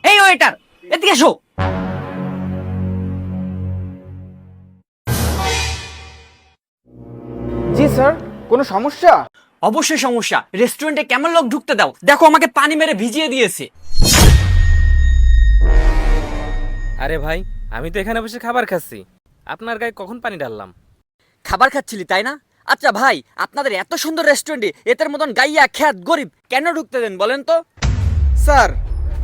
এই ওয়েটার, এদিকে এসো। জি স্যার, কোনো সমস্যা? অবশ্যই সমস্যা। রেস্টুরেন্টে কেমন লোক ঢুকতে দাও? দেখো আমাকে পানি মেরে ভিজিয়ে দিয়েছে। আরে ভাই, আমি তো এখানে বসে খাবার খাচ্ছি, আপনার গায়ে কখন পানি ঢাললাম? খাবার খাচ্ছিলি তাই না? আচ্ছা ভাই, আপনাদের এত সুন্দর রেস্টুরেন্টে এদের মতন গাইয়া খ্যাত গরিব কেন ঢুকতে দেন বলেন তো? স্যার,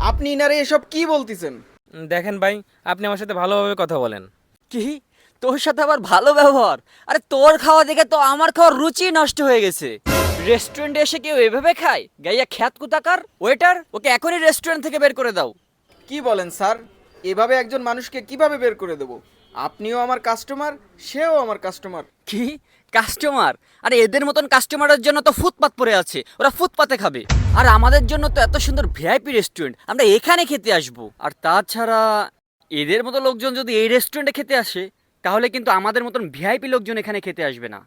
আপনি ইনারে এসব কি বলতেছেন? দেখেন ভাই, আপনি আমার সাথে ভালোভাবে কথা বলেন। কি? তোর সাথে আবার ভালো ব্যবহার? আরে তোর খাওয়া দেখে তো আমার খাওয়ার রুচি নষ্ট হয়ে গেছে। রেস্টুরেন্টে এসে কেউ এভাবে খায়? গাইয়া খ্যাত কুতাকার। ওয়েটার, ওকে এখনই রেস্টুরেন্ট থেকে বের করে দাও। কি বলেন স্যার? এভাবে একজন মানুষকে কিভাবে বের করে দেব? আপনিও আমার কাস্টমার, সেও আমার কাস্টমার। কি? কাস্টমার? আরে এদের মতন কাস্টমারের জন্য তো ফুটপাত পড়ে আছে, ওরা ফুটপাতে খাবে। আর আমাদের জন্য তো এত সুন্দর ভিআইপি রেস্টুরেন্ট, আমরা এখানে খেতে আসবো। আর তাছাড়া এদের মতো লোকজন যদি এই রেস্টুরেন্টে খেতে আসে, তাহলে কিন্তু আমাদের মতন ভিআইপি লোকজন এখানে খেতে আসবে না।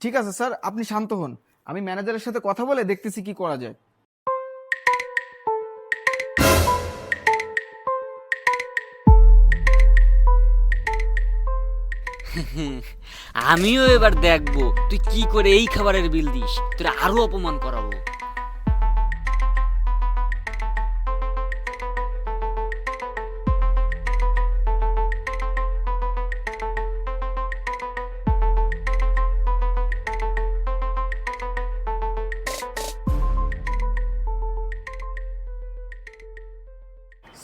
ঠিক আছে স্যার, আপনি শান্ত হন। আমি ম্যানেজারের সাথে কথা বলে দেখতেছি কি করা যায়। আমিও এবার দেখবো তুই কি করে এই খাবারের বিল দিস, তোরা আরো অপমান করাবো।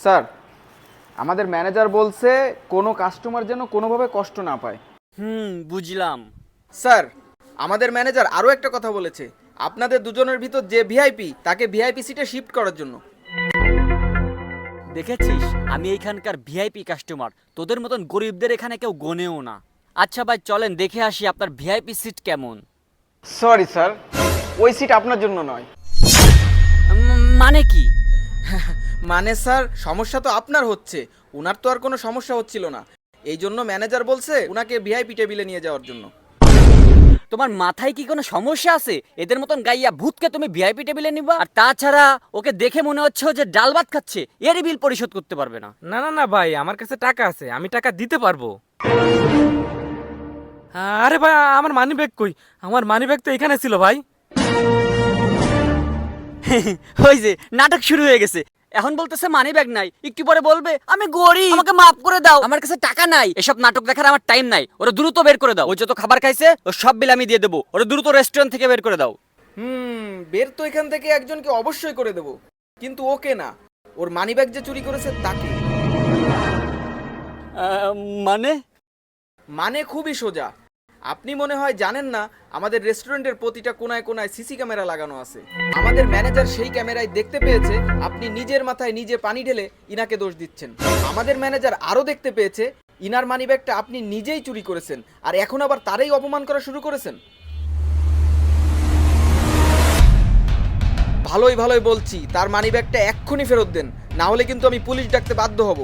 স্যার, আমাদের ম্যানেজার বলছে কোনো কাস্টমার যেন কোনোভাবে কষ্ট না পায়। বুঝলাম। স্যার, আমাদের ম্যানেজার আরও একটা কথা বলেছে, আপনাদের দুজনের ভিতর যে ভিআইপি তাকে ভিআইপি সিটে শিফট করার জন্য। দেখেছিস, আমি এইখানকার ভিআইপি কাস্টমার, তোদের মতন গরিবদের এখানে কেউ গোনেও না। আচ্ছা ভাই, চলেন দেখে আসি আপনার ভিআইপি সিট কেমন। সরি স্যার, ওই সিট আপনার জন্য নয়। মানে কি? মানে স্যার, সমস্যা তো আপনার হচ্ছে, ওনার তো আর কোনো সমস্যা হচ্ছিল না। এই জন্য ম্যানেজার বলছে ওনাকে ভিআইপি টেবিলে নিয়ে যাওয়ার জন্য। তোমার মাথায় কি কোনো সমস্যা আছে? এদের মতন গাইয়া ভূতকে তুমি ভিআইপি টেবিলে নিবা? আর তাছাড়া ওকে দেখে মনে হচ্ছে যে ডাল ভাত খাচ্ছে, এরই বিল পরিশোধ করতে পারবে না। না না না ভাই, আমার কাছে টাকা আছে, আমি টাকা দিতে পারবো। আরে ভাই, আমার মানি ব্যাগ কই? আমার মানি ব্যাগ তো এখানে ছিল ভাই। ওই যে নাটক শুরু হয়ে গেছে। এখন বলতেছে মানি ব্যাগ নাই, একটু পরে বলবে আমি গরিব, আমাকে মাফ করে দাও, আমার কাছে টাকা নাই। এসব নাটক দেখার আমার টাইম নাই। ওরা দ্রুত বের করে দাও। ও যত খাবার খাইছে ও সব বিল আমি দিয়ে দেবো। ওরা দ্রুত রেস্টুরেন্ট থেকে বের করে দাও। বের তো এখান থেকে একজনকে অবশ্যই করে দেব, কিন্তু ওকে না, ওর মানিব্যাগ যে চুরি করেছে তাকে। মানে? মানে খুবই সোজা। আপনি মনে হয় জানেন না, আমাদের রেস্টুরেন্টের প্রতিটা কোনায় কোনায় সিসি ক্যামেরা লাগানো আছে। আমাদের ম্যানেজার সেই ক্যামেরায় দেখতে পেয়েছে আপনি নিজের মাথায় নিজে পানি ঢেলে ইনাকে দোষ দিচ্ছেন। আমাদের ম্যানেজার আরও দেখতে পেয়েছে ইনার মানিব্যাগটা আপনি নিজেই চুরি করেছেন, আর এখন আবার তারই অপমান করা শুরু করেছেন। ভালোই ভালোই বলছি, তার মানিব্যাগটা এক্ষুনি ফেরত দেন, না হলে কিন্তু আমি পুলিশ ডাকতে বাধ্য হব।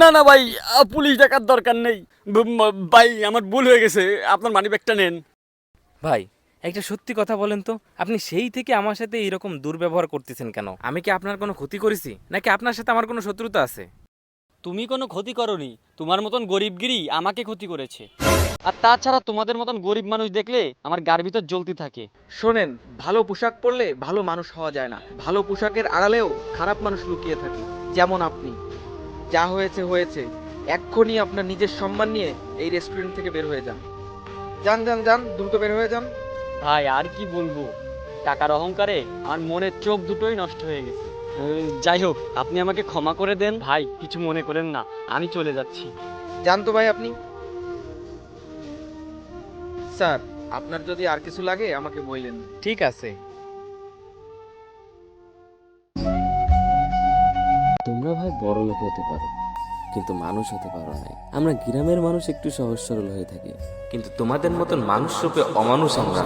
না না ভাই, পুলিশ ডাকার দরকার নেই। ভাই আমার ভুল হয়ে গেছে, আপনার মানি ব্যাগটা নেন। ভাই, একটা সত্যি কথা বলেন তো, আপনি সেই থেকে আমার সাথে এইরকম দুর্ব্যবহার করতেছেন কেন? আমি কি আপনার কোনো ক্ষতি করেছি, নাকি আপনার সাথে আমার কোনো শত্রুতা আছে? তুমি কোনো ক্ষতি করনি, তোমার মতন গরিবগিরি আমাকে ক্ষতি করেছে। আর তাছাড়া তোমাদের মতন গরিব মানুষ দেখলে আমার গার ভিতর জ্বলতে থাকে। শোনেন, ভালো পোশাক পরলে ভালো মানুষ হওয়া যায় না, ভালো পোশাকের আড়ালেও খারাপ মানুষ লুকিয়ে থাকে, যেমন আপনি। যা হয়েছে হয়েছে, এক্ষুনি আপনার নিজের সম্মান নিয়ে এই রেস্টুরেন্ট থেকে বের হয়ে যান। যান যান যান, দ্রুত বের হয়ে যান। ভাই আর কি বলবো, টাকার অহংকারে আমার মনের চোখ দুটোই নষ্ট হয়ে গেছে। যাই হোক, আপনি আমাকে ক্ষমা করে দেন ভাই, কিছু মনে করেন না, আমি চলে যাচ্ছি। যান তো ভাই আপনি। স্যার, আপনার যদি আর কিছু লাগে আমাকে বললেন। ঠিক আছে। তোমরা ভাই বড় লোক হতে পারো, কিন্তু মানুষ হতে পারো না। আমরা গ্রামের মানুষ একটু সহজ সরল হয়ে থাকি। কিন্তু তোমাদের মতন মানুষ রূপে অমানুষ আমরা।